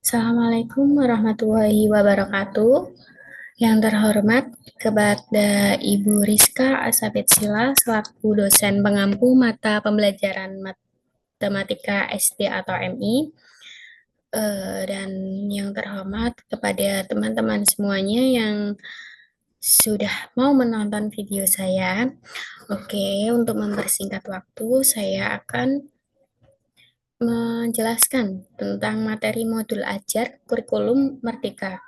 Assalamualaikum warahmatullahi wabarakatuh. Yang terhormat kepada Ibu Rizka Asapetsila selaku dosen pengampu mata pembelajaran matematika SD atau MI. Dan yang terhormat kepada teman-teman semuanya yang sudah mau menonton video saya. Oke, untuk mempersingkat waktu, saya akan menjelaskan tentang materi modul ajar kurikulum Merdeka.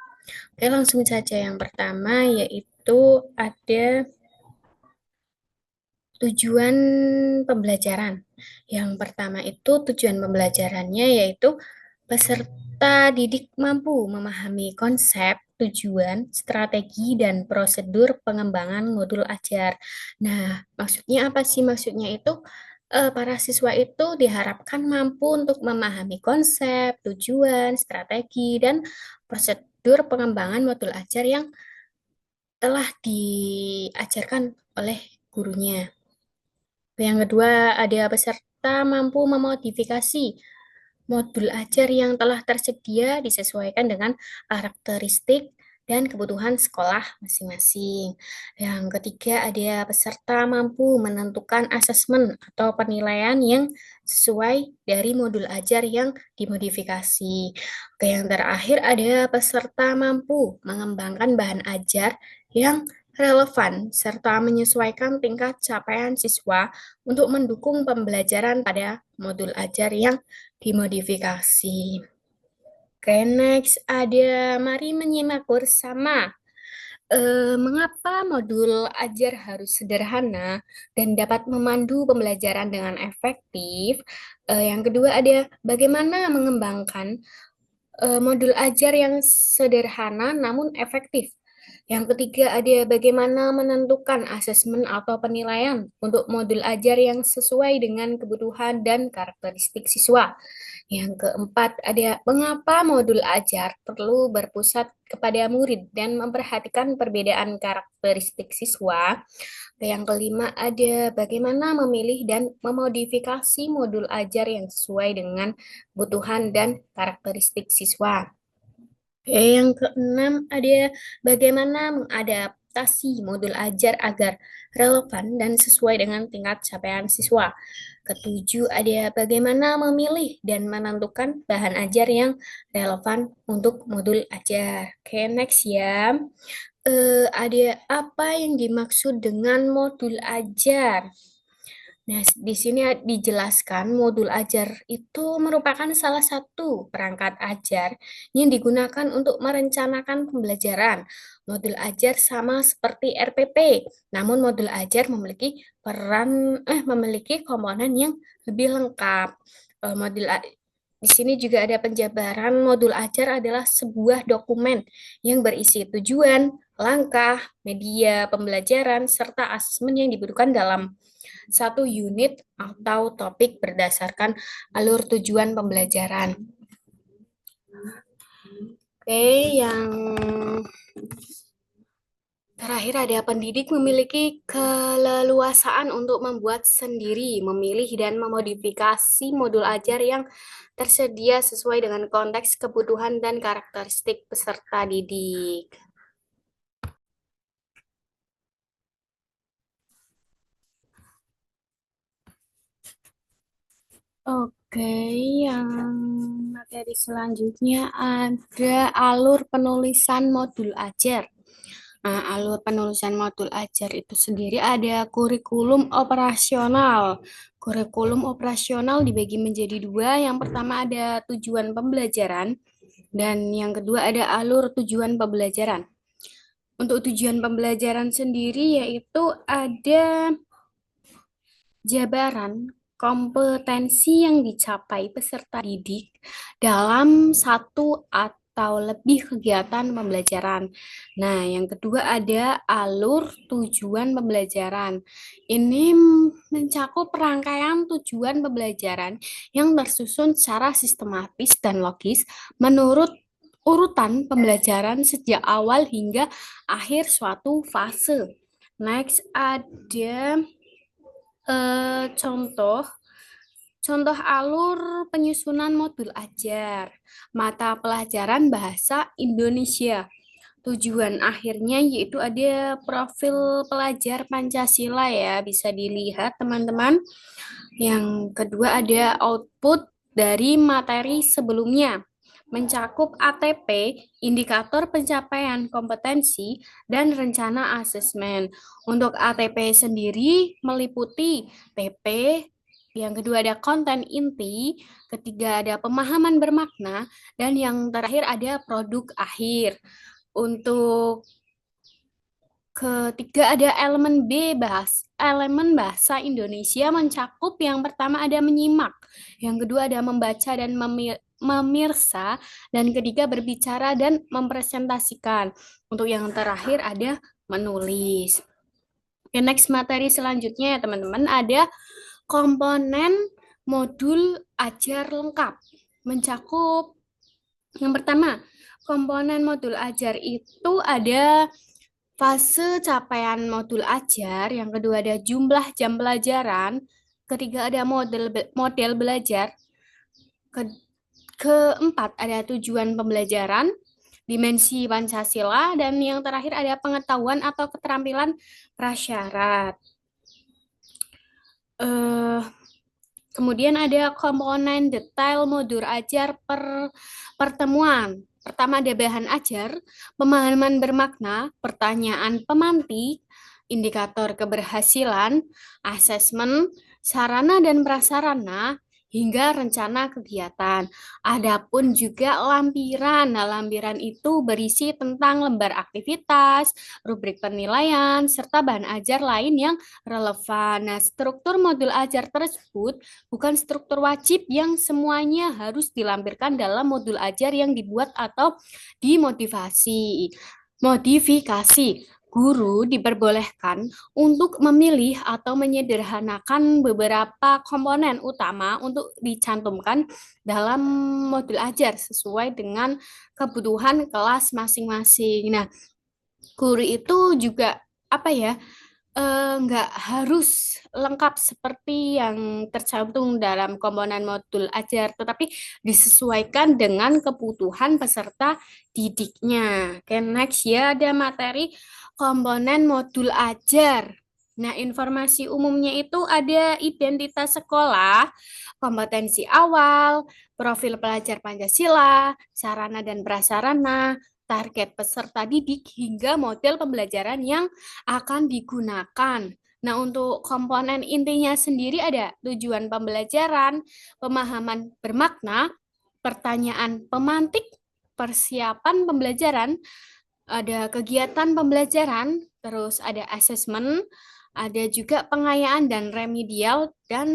Oke, langsung saja yang pertama yaitu ada tujuan pembelajaran. Yang pertama itu tujuan pembelajarannya yaitu peserta didik mampu memahami konsep, tujuan, strategi, dan prosedur pengembangan modul ajar. Nah, maksudnya apa sih? Maksudnya itu para siswa itu diharapkan mampu untuk memahami konsep, tujuan, strategi, dan prosedur pengembangan modul ajar yang telah diajarkan oleh gurunya. Yang kedua, ada peserta mampu memodifikasi modul ajar yang telah tersedia disesuaikan dengan karakteristik dan kebutuhan sekolah masing-masing. Yang ketiga, ada peserta mampu menentukan asesmen atau penilaian yang sesuai dari modul ajar yang dimodifikasi. Oke, yang terakhir ada peserta mampu mengembangkan bahan ajar yang relevan serta menyesuaikan tingkat capaian siswa untuk mendukung pembelajaran pada modul ajar yang dimodifikasi. Oke, next ada mari menyimak bersama. Mengapa modul ajar harus sederhana dan dapat memandu pembelajaran dengan efektif? Yang kedua ada bagaimana mengembangkan modul ajar yang sederhana namun efektif. Yang ketiga ada bagaimana menentukan asesmen atau penilaian untuk modul ajar yang sesuai dengan kebutuhan dan karakteristik siswa. Yang keempat ada mengapa modul ajar perlu berpusat kepada murid dan memperhatikan perbedaan karakteristik siswa. Yang kelima ada bagaimana memilih dan memodifikasi modul ajar yang sesuai dengan kebutuhan dan karakteristik siswa. Oke, yang keenam ada bagaimana mengadaptasi modul ajar agar relevan dan sesuai dengan tingkat capaian siswa. Ketujuh ada bagaimana memilih dan menentukan bahan ajar yang relevan untuk modul ajar. Oke, next ya. Ada apa yang dimaksud dengan modul ajar? Nah, di sini dijelaskan modul ajar itu merupakan salah satu perangkat ajar yang digunakan untuk merencanakan pembelajaran. Modul ajar sama seperti RPP, namun modul ajar memiliki komponen yang lebih lengkap. Modul di sini juga ada penjabaran modul ajar adalah sebuah dokumen yang berisi tujuan, langkah, media pembelajaran, serta asesmen yang dibutuhkan dalam satu unit atau topik berdasarkan alur tujuan pembelajaran. Oke, yang terakhir ada pendidik memiliki keleluasaan untuk membuat sendiri, memilih dan memodifikasi modul ajar yang tersedia sesuai dengan konteks kebutuhan dan karakteristik peserta didik. Oke, yang materi selanjutnya ada alur penulisan modul ajar. Nah, alur penulisan modul ajar itu sendiri ada kurikulum operasional. Kurikulum operasional dibagi menjadi dua. Yang pertama ada tujuan pembelajaran dan yang kedua ada alur tujuan pembelajaran. Untuk tujuan pembelajaran sendiri yaitu ada jabaran kompetensi yang dicapai peserta didik dalam satu atau lebih kegiatan pembelajaran. Nah, yang kedua ada alur tujuan pembelajaran. Ini mencakup rangkaian tujuan pembelajaran yang tersusun secara sistematis dan logis menurut urutan pembelajaran sejak awal hingga akhir suatu fase. Next ada contoh Contoh alur penyusunan modul ajar, mata pelajaran bahasa Indonesia. Tujuan akhirnya yaitu ada profil pelajar Pancasila ya, bisa dilihat teman-teman. Yang kedua ada output dari materi sebelumnya, mencakup ATP, indikator pencapaian kompetensi, dan rencana asesmen. Untuk ATP sendiri meliputi PP, yang kedua ada konten inti, ketiga ada pemahaman bermakna, dan yang terakhir ada produk akhir. Untuk ketiga ada elemen B, elemen bahasa Indonesia mencakup yang pertama ada menyimak, yang kedua ada membaca dan memirsa, dan ketiga berbicara dan mempresentasikan. Untuk yang terakhir ada menulis. Oke, next materi selanjutnya ya teman-teman, ada komponen modul ajar lengkap. Mencakup yang pertama, komponen modul ajar itu ada fase capaian modul ajar, yang kedua ada jumlah jam pelajaran, ketiga ada model belajar, keempat ada tujuan pembelajaran, dimensi Pancasila, dan yang terakhir ada pengetahuan atau keterampilan prasyarat. Kemudian ada komponen detail modul ajar pertemuan. Pertama ada bahan ajar, pemahaman bermakna, pertanyaan pemantik, indikator keberhasilan, asesmen, sarana dan prasarana, hingga rencana kegiatan. Adapun juga lampiran. Nah, lampiran itu berisi tentang lembar aktivitas, rubrik penilaian, serta bahan ajar lain yang relevan. Nah, struktur modul ajar tersebut bukan struktur wajib yang semuanya harus dilampirkan dalam modul ajar yang dibuat atau dimodifikasi. Guru diperbolehkan untuk memilih atau menyederhanakan beberapa komponen utama untuk dicantumkan dalam modul ajar sesuai dengan kebutuhan kelas masing-masing. Nah, guru itu juga apa ya? Nggak harus lengkap seperti yang tercantum dalam komponen modul ajar, tetapi disesuaikan dengan kebutuhan peserta didiknya. Oke, next ya ada materi komponen modul ajar. Nah, informasi umumnya itu ada identitas sekolah, kompetensi awal, profil pelajar Pancasila, sarana dan prasarana, target peserta didik, hingga model pembelajaran yang akan digunakan. Nah, untuk komponen intinya sendiri ada tujuan pembelajaran, pemahaman bermakna, pertanyaan pemantik, persiapan pembelajaran, ada kegiatan pembelajaran, terus ada asesmen, ada juga pengayaan dan remedial, dan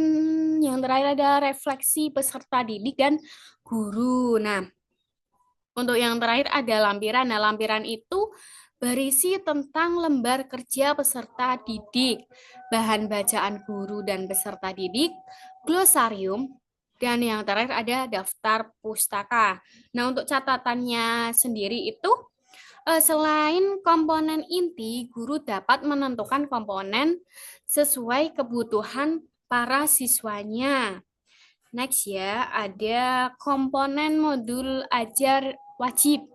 yang terakhir ada refleksi peserta didik dan guru. Nah, untuk yang terakhir ada lampiran. Nah, lampiran itu berisi tentang lembar kerja peserta didik, bahan bacaan guru dan peserta didik, glosarium, dan yang terakhir ada daftar pustaka. Nah, untuk catatannya sendiri itu selain komponen inti, guru dapat menentukan komponen sesuai kebutuhan para siswanya. Next ya, ada komponen modul ajar wajib.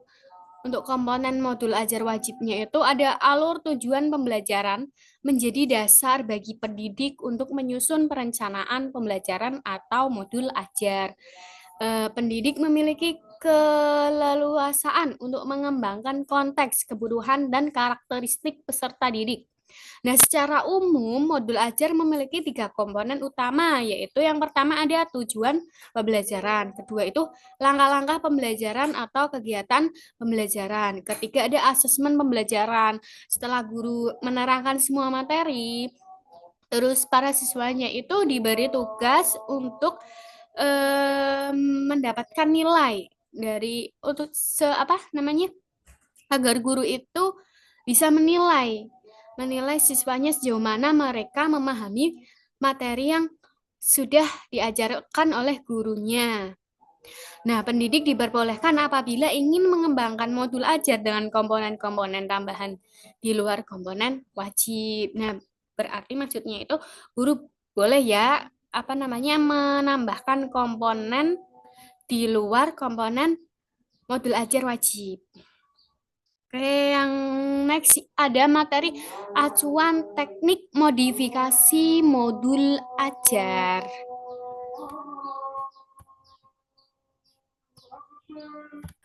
Untuk komponen modul ajar wajibnya itu ada alur tujuan pembelajaran menjadi dasar bagi pendidik untuk menyusun perencanaan pembelajaran atau modul ajar. Pendidik memiliki keleluasaan untuk mengembangkan konteks, kebutuhan, dan karakteristik peserta didik. Nah, secara umum, modul ajar memiliki tiga komponen utama, yaitu yang pertama ada tujuan pembelajaran, kedua itu langkah-langkah pembelajaran atau kegiatan pembelajaran, ketiga ada asesmen pembelajaran. Setelah guru menerangkan semua materi, terus para siswanya itu diberi tugas untuk mendapatkan nilai dari untuk apa namanya agar guru itu bisa menilai siswanya sejauh mana mereka memahami materi yang sudah diajarkan oleh gurunya. Nah, pendidik diperbolehkan apabila ingin mengembangkan modul ajar dengan komponen-komponen tambahan di luar komponen wajib. Nah, berarti maksudnya itu guru boleh ya menambahkan komponen di luar komponen modul ajar wajib. Oke, yang next ada materi acuan teknik modifikasi modul ajar.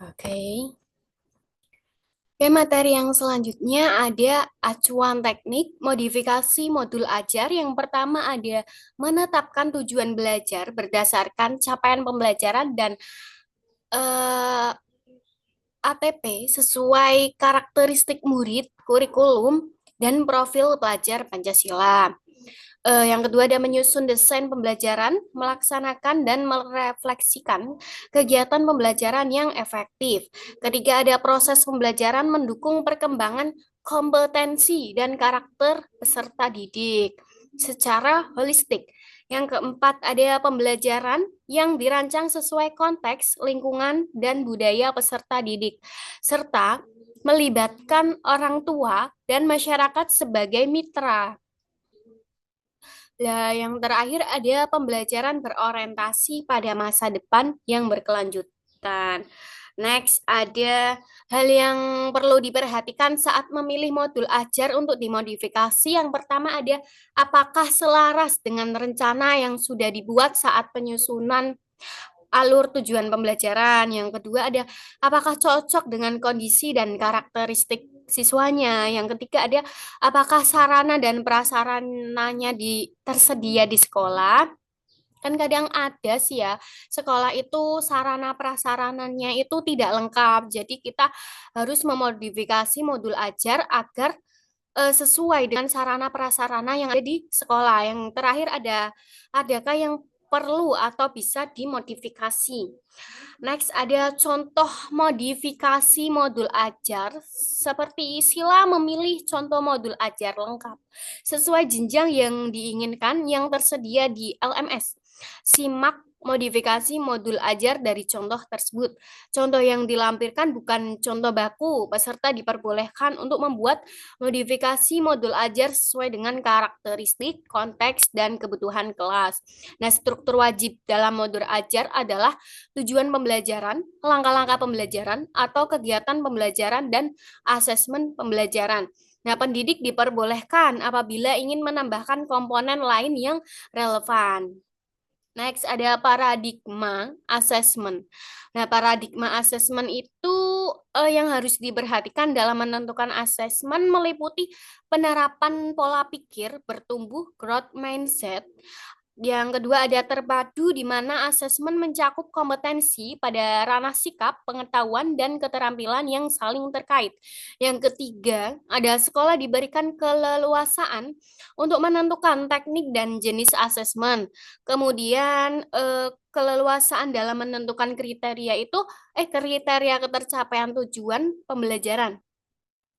Oke. Oke, materi yang selanjutnya ada acuan teknik modifikasi modul ajar. Yang pertama ada menetapkan tujuan belajar berdasarkan capaian pembelajaran dan ATP sesuai karakteristik murid, kurikulum, dan profil pelajar Pancasila. Yang kedua ada menyusun desain pembelajaran, melaksanakan dan merefleksikan kegiatan pembelajaran yang efektif. Ketiga ada proses pembelajaran mendukung perkembangan kompetensi dan karakter peserta didik secara holistik. Yang keempat ada pembelajaran yang dirancang sesuai konteks, lingkungan, dan budaya peserta didik, serta melibatkan orang tua dan masyarakat sebagai mitra. Nah, yang terakhir ada pembelajaran berorientasi pada masa depan yang berkelanjutan. Next, ada hal yang perlu diperhatikan saat memilih modul ajar untuk dimodifikasi. Yang pertama ada apakah selaras dengan rencana yang sudah dibuat saat penyusunan alur tujuan pembelajaran. Yang kedua ada apakah cocok dengan kondisi dan karakteristik siswanya. Yang ketiga ada apakah sarana dan prasarananya tersedia di sekolah. Kan kadang ada sih ya, sekolah itu sarana prasarananya itu tidak lengkap. Jadi kita harus memodifikasi modul ajar agar sesuai dengan sarana prasarana yang ada di sekolah. Yang terakhir adakah yang perlu atau bisa dimodifikasi. Next ada contoh modifikasi modul ajar seperti sila memilih contoh modul ajar lengkap sesuai jenjang yang diinginkan yang tersedia di LMS. Simak modifikasi modul ajar dari contoh tersebut. Contoh yang dilampirkan bukan contoh baku. Peserta diperbolehkan untuk membuat modifikasi modul ajar sesuai dengan karakteristik, konteks, dan kebutuhan kelas. Nah, struktur wajib dalam modul ajar adalah tujuan pembelajaran, langkah-langkah pembelajaran, atau kegiatan pembelajaran dan asesmen pembelajaran. Nah, pendidik diperbolehkan apabila ingin menambahkan komponen lain yang relevan. Next, ada paradigma assessment. Nah, paradigma assessment itu yang harus diperhatikan dalam menentukan assessment meliputi penerapan pola pikir bertumbuh growth mindset. Yang kedua ada terpadu di mana asesmen mencakup kompetensi pada ranah sikap, pengetahuan, dan keterampilan yang saling terkait. Yang ketiga ada sekolah diberikan keleluasaan untuk menentukan teknik dan jenis asesmen. Kemudian keleluasaan dalam menentukan kriteria itu kriteria ketercapaian tujuan pembelajaran.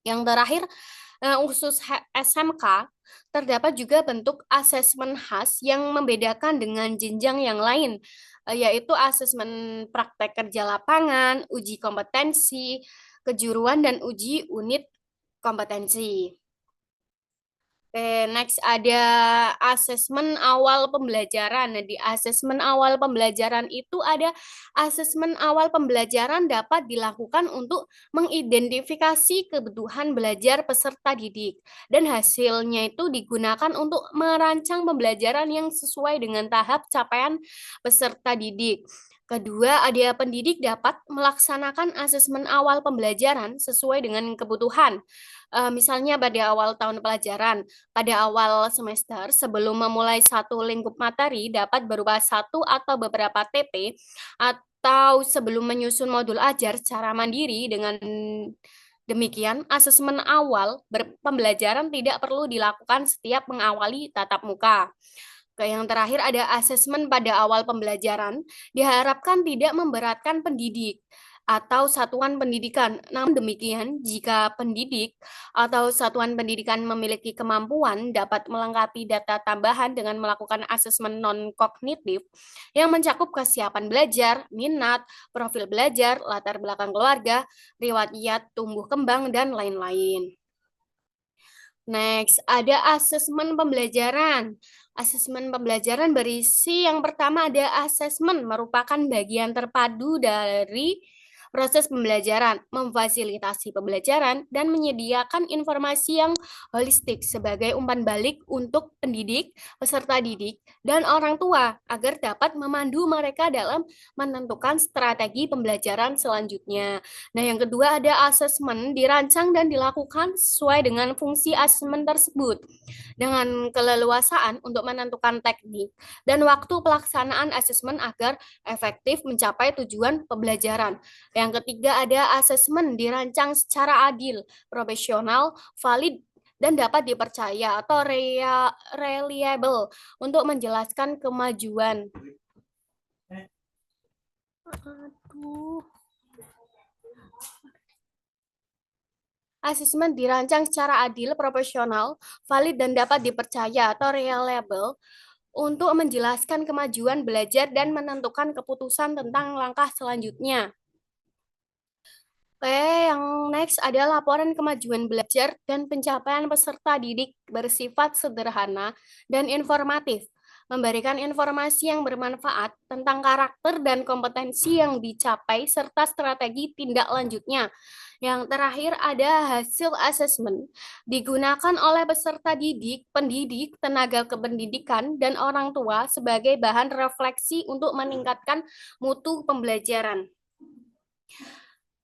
Yang terakhir khusus SMK, terdapat juga bentuk asesmen khas yang membedakan dengan jenjang yang lain, yaitu asesmen praktek kerja lapangan, uji kompetensi, kejuruan, dan uji unit kompetensi. Oke, next ada asesmen awal pembelajaran. Nah, di asesmen awal pembelajaran itu ada asesmen awal pembelajaran dapat dilakukan untuk mengidentifikasi kebutuhan belajar peserta didik dan hasilnya itu digunakan untuk merancang pembelajaran yang sesuai dengan tahap capaian peserta didik. Kedua, ada pendidik dapat melaksanakan asesmen awal pembelajaran sesuai dengan kebutuhan. Misalnya pada awal tahun pelajaran, pada awal semester sebelum memulai satu lingkup materi dapat berupa satu atau beberapa TP atau sebelum menyusun modul ajar secara mandiri. Dengan demikian, asesmen awal pembelajaran tidak perlu dilakukan setiap mengawali tatap muka. Yang terakhir ada asesmen pada awal pembelajaran, diharapkan tidak memberatkan pendidik atau satuan pendidikan. Namun demikian, jika pendidik atau satuan pendidikan memiliki kemampuan dapat melengkapi data tambahan dengan melakukan asesmen non-kognitif yang mencakup kesiapan belajar, minat, profil belajar, latar belakang keluarga, riwayat tumbuh kembang, dan lain-lain. Next, ada asesmen pembelajaran. Asesmen pembelajaran berisi yang pertama ada asesmen, merupakan bagian terpadu dari proses pembelajaran, memfasilitasi pembelajaran, dan menyediakan informasi yang holistik sebagai umpan balik untuk pendidik, peserta didik, dan orang tua agar dapat memandu mereka dalam menentukan strategi pembelajaran selanjutnya. Nah, yang kedua ada asesmen, dirancang dan dilakukan sesuai dengan fungsi asesmen tersebut dengan keleluasaan untuk menentukan teknik dan waktu pelaksanaan asesmen agar efektif mencapai tujuan pembelajaran. Yang ketiga ada asesmen dirancang secara adil, profesional, valid, dan dapat dipercaya atau reliable untuk menjelaskan kemajuan. Aduh. Asesmen dirancang secara adil, profesional, valid, dan dapat dipercaya atau reliable untuk menjelaskan kemajuan belajar dan menentukan keputusan tentang langkah selanjutnya. Oke, yang next ada laporan kemajuan belajar dan pencapaian peserta didik bersifat sederhana dan informatif, memberikan informasi yang bermanfaat tentang karakter dan kompetensi yang dicapai serta strategi tindak lanjutnya. Yang terakhir ada hasil asesmen, digunakan oleh peserta didik, pendidik, tenaga kependidikan, dan orang tua sebagai bahan refleksi untuk meningkatkan mutu pembelajaran.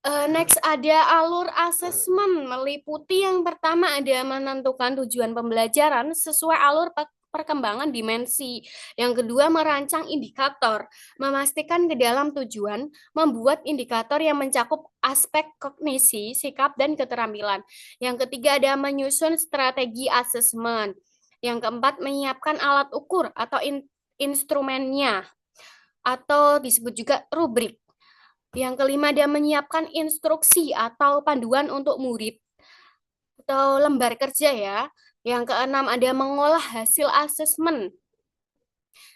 Next ada alur asesmen, meliputi yang pertama ada menentukan tujuan pembelajaran sesuai alur perkembangan dimensi. Yang kedua merancang indikator, memastikan ke dalam tujuan, membuat indikator yang mencakup aspek kognisi, sikap, dan keterampilan. Yang ketiga ada menyusun strategi asesmen. Yang keempat menyiapkan alat ukur atau instrumennya, atau disebut juga rubrik. Yang kelima, dia menyiapkan instruksi atau panduan untuk murid atau lembar kerja ya. Yang keenam, ada mengolah hasil asesmen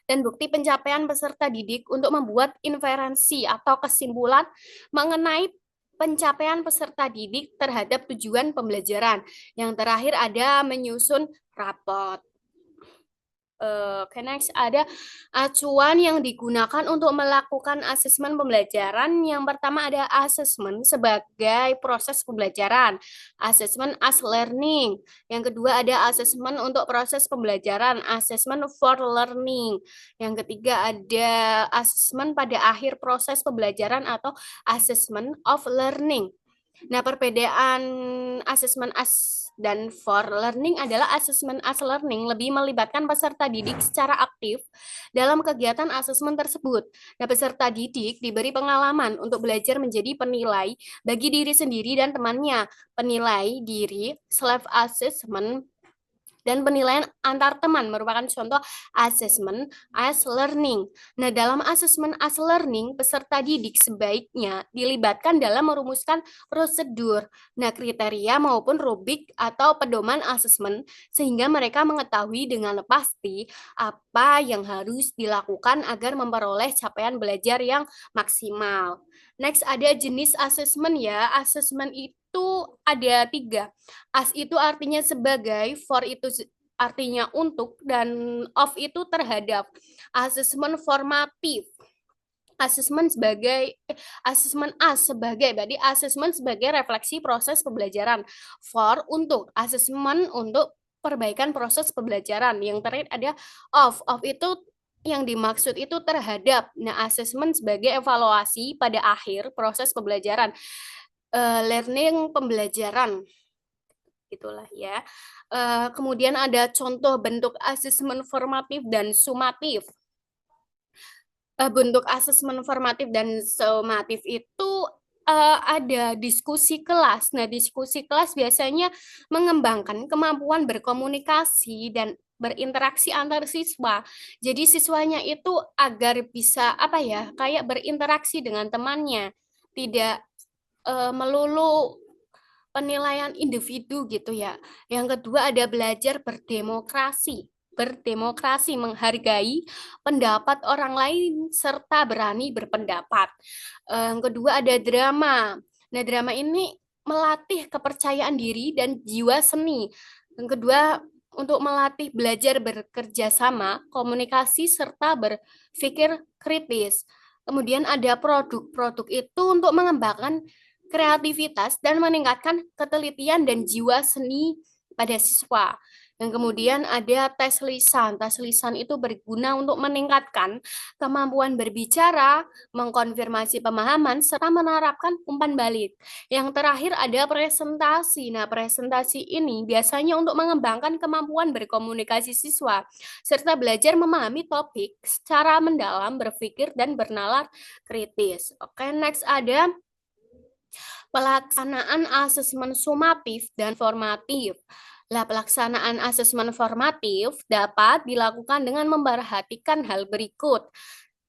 dan bukti pencapaian peserta didik untuk membuat inferensi atau kesimpulan mengenai pencapaian peserta didik terhadap tujuan pembelajaran. Yang terakhir ada menyusun rapot. Next ada acuan yang digunakan untuk melakukan asesmen pembelajaran. Yang pertama ada asesmen sebagai proses pembelajaran, asesmen as learning. Yang kedua ada asesmen untuk proses pembelajaran, asesmen for learning. Yang ketiga ada asesmen pada akhir proses pembelajaran atau asesmen of learning. Nah, perbedaan asesmen as dan for learning adalah asesmen as learning lebih melibatkan peserta didik secara aktif dalam kegiatan asesmen tersebut. Nah, peserta didik diberi pengalaman untuk belajar menjadi penilai bagi diri sendiri dan temannya. Penilai diri, self-assessment, dan penilaian antar teman merupakan contoh asesmen as learning. Nah, dalam asesmen as learning, peserta didik sebaiknya dilibatkan dalam merumuskan prosedur, nah kriteria maupun rubrik atau pedoman asesmen sehingga mereka mengetahui dengan pasti apa yang harus dilakukan agar memperoleh capaian belajar yang maksimal. Next ada jenis asesmen ya. Asesmen itu ada 3. As itu artinya sebagai, for itu artinya untuk, dan of itu terhadap. Asesmen formatif. Asesmen as sebagai, berarti asesmen sebagai refleksi proses pembelajaran. For untuk, asesmen untuk perbaikan proses pembelajaran. Yang terakhir ada of itu yang dimaksud itu terhadap. Nah, asesmen sebagai evaluasi pada akhir proses pembelajaran. Learning pembelajaran gitulah ya. Kemudian ada contoh bentuk asesmen formatif dan sumatif. Bentuk asesmen formatif dan sumatif itu ada diskusi kelas. Nah, diskusi kelas biasanya mengembangkan kemampuan berkomunikasi dan berinteraksi antar siswa. Jadi siswanya itu agar bisa apa ya, kayak berinteraksi dengan temannya, tidak melulu penilaian individu gitu ya. Yang kedua ada belajar berdemokrasi. Berdemokrasi menghargai pendapat orang lain serta berani berpendapat. Yang kedua ada drama. Nah, drama ini melatih kepercayaan diri dan jiwa seni. Yang kedua untuk melatih belajar bekerja sama, komunikasi, serta berpikir kritis. Kemudian ada produk-produk itu untuk mengembangkan kreativitas dan meningkatkan ketelitian dan jiwa seni pada siswa. Dan kemudian ada tes lisan. Tes lisan itu berguna untuk meningkatkan kemampuan berbicara, mengkonfirmasi pemahaman, serta menerapkan umpan balik. Yang terakhir ada presentasi. Nah, presentasi ini biasanya untuk mengembangkan kemampuan berkomunikasi siswa, serta belajar memahami topik secara mendalam, berpikir, dan bernalar kritis. Oke, next ada pelaksanaan asesmen sumatif dan formatif. Lah, pelaksanaan asesmen formatif dapat dilakukan dengan memperhatikan hal berikut.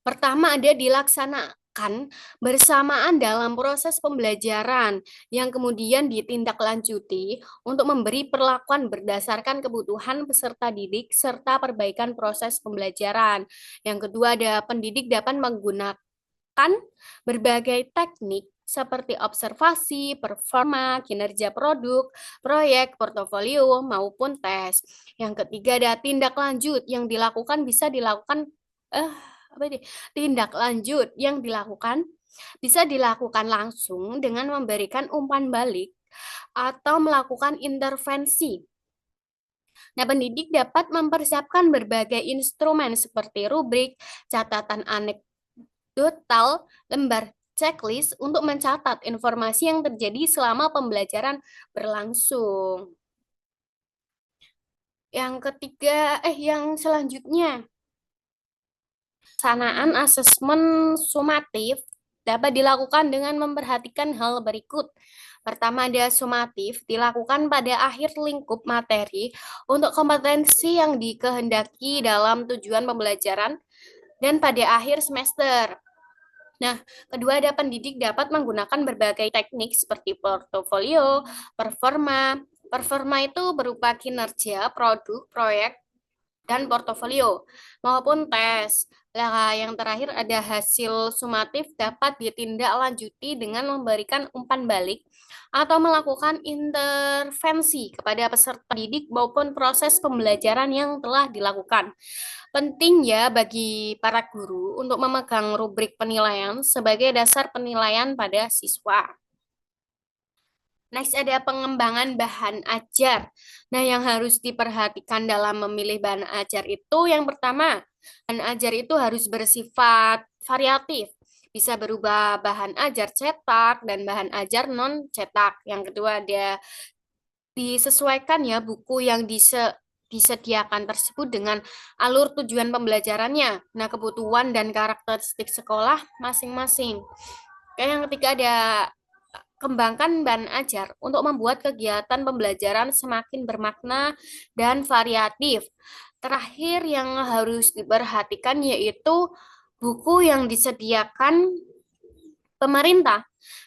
Pertama, ada dilaksanakan bersamaan dalam proses pembelajaran yang kemudian ditindaklanjuti untuk memberi perlakuan berdasarkan kebutuhan peserta didik serta perbaikan proses pembelajaran. Yang kedua, ada pendidik dapat menggunakan berbagai teknik seperti observasi, performa, kinerja produk, proyek, portofolio, maupun tes. Yang ketiga ada tindak lanjut yang dilakukan bisa dilakukan eh apa ini? Tindak lanjut yang dilakukan bisa dilakukan langsung dengan memberikan umpan balik atau melakukan intervensi. Nah, pendidik dapat mempersiapkan berbagai instrumen seperti rubrik, catatan anekdotal, lembar checklist untuk mencatat informasi yang terjadi selama pembelajaran berlangsung. Yang ketiga, yang selanjutnya, pelaksanaan asesmen sumatif dapat dilakukan dengan memperhatikan hal berikut. Pertama, ada sumatif, dilakukan pada akhir lingkup materi untuk kompetensi yang dikehendaki dalam tujuan pembelajaran dan pada akhir semester. Nah, kedua ada pendidik dapat menggunakan berbagai teknik seperti portofolio, performa. Performa itu berupa kinerja, produk, proyek, dan portofolio maupun tes. Nah, yang terakhir ada hasil sumatif dapat ditindaklanjuti dengan memberikan umpan balik atau melakukan intervensi kepada peserta didik maupun proses pembelajaran yang telah dilakukan. Penting ya bagi para guru untuk memegang rubrik penilaian sebagai dasar penilaian pada siswa. Next ada pengembangan bahan ajar. Nah, yang harus diperhatikan dalam memilih bahan ajar itu yang pertama, bahan ajar itu harus bersifat variatif. Bisa berubah bahan ajar cetak dan bahan ajar non cetak. Yang kedua ada disesuaikan ya buku yang disediakan tersebut dengan alur tujuan pembelajarannya. Nah, kebutuhan dan karakteristik sekolah masing-masing. Yang ketiga ada kembangkan bahan ajar untuk membuat kegiatan pembelajaran semakin bermakna dan variatif. Terakhir yang harus diperhatikan yaitu buku yang disediakan pemerintah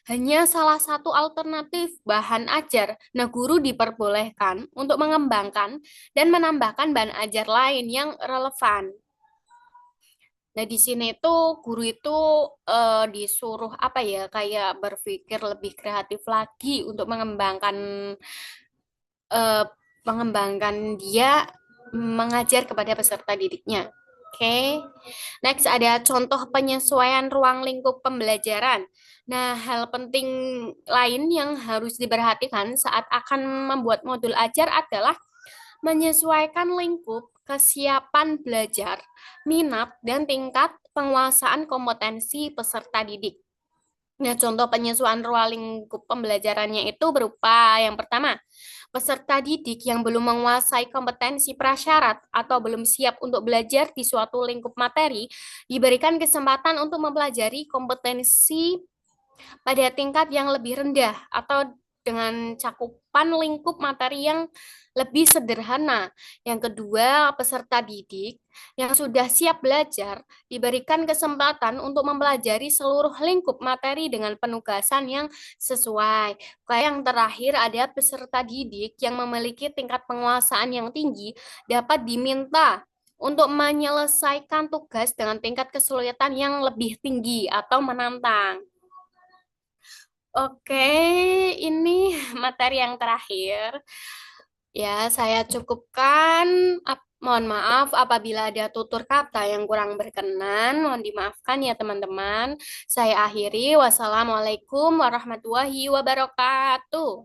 hanya salah satu alternatif bahan ajar. Nah, guru diperbolehkan untuk mengembangkan dan menambahkan bahan ajar lain yang relevan. Nah, di sini tuh guru itu disuruh apa ya, kayak berpikir lebih kreatif lagi untuk eh, mengembangkan dia mengajar kepada peserta didiknya. Oke. Next ada contoh penyesuaian ruang lingkup pembelajaran. Nah, hal penting lain yang harus diperhatikan saat akan membuat modul ajar adalah menyesuaikan lingkup, kesiapan belajar, minat, dan tingkat penguasaan kompetensi peserta didik. Nah, contoh penyesuaian ruang lingkup pembelajarannya itu berupa yang pertama, peserta didik yang belum menguasai kompetensi prasyarat atau belum siap untuk belajar di suatu lingkup materi diberikan kesempatan untuk mempelajari kompetensi pada tingkat yang lebih rendah atau dengan cakupan lingkup materi yang lebih sederhana. Yang kedua, peserta didik yang sudah siap belajar diberikan kesempatan untuk mempelajari seluruh lingkup materi dengan penugasan yang sesuai. Kayak yang terakhir, ada peserta didik yang memiliki tingkat penguasaan yang tinggi dapat diminta untuk menyelesaikan tugas dengan tingkat kesulitan yang lebih tinggi atau menantang. Oke, ini materi yang terakhir. Ya, saya cukupkan. Mohon maaf apabila ada tutur kata yang kurang berkenan. Mohon dimaafkan ya teman-teman. Saya akhiri. Wassalamualaikum warahmatullahi wabarakatuh.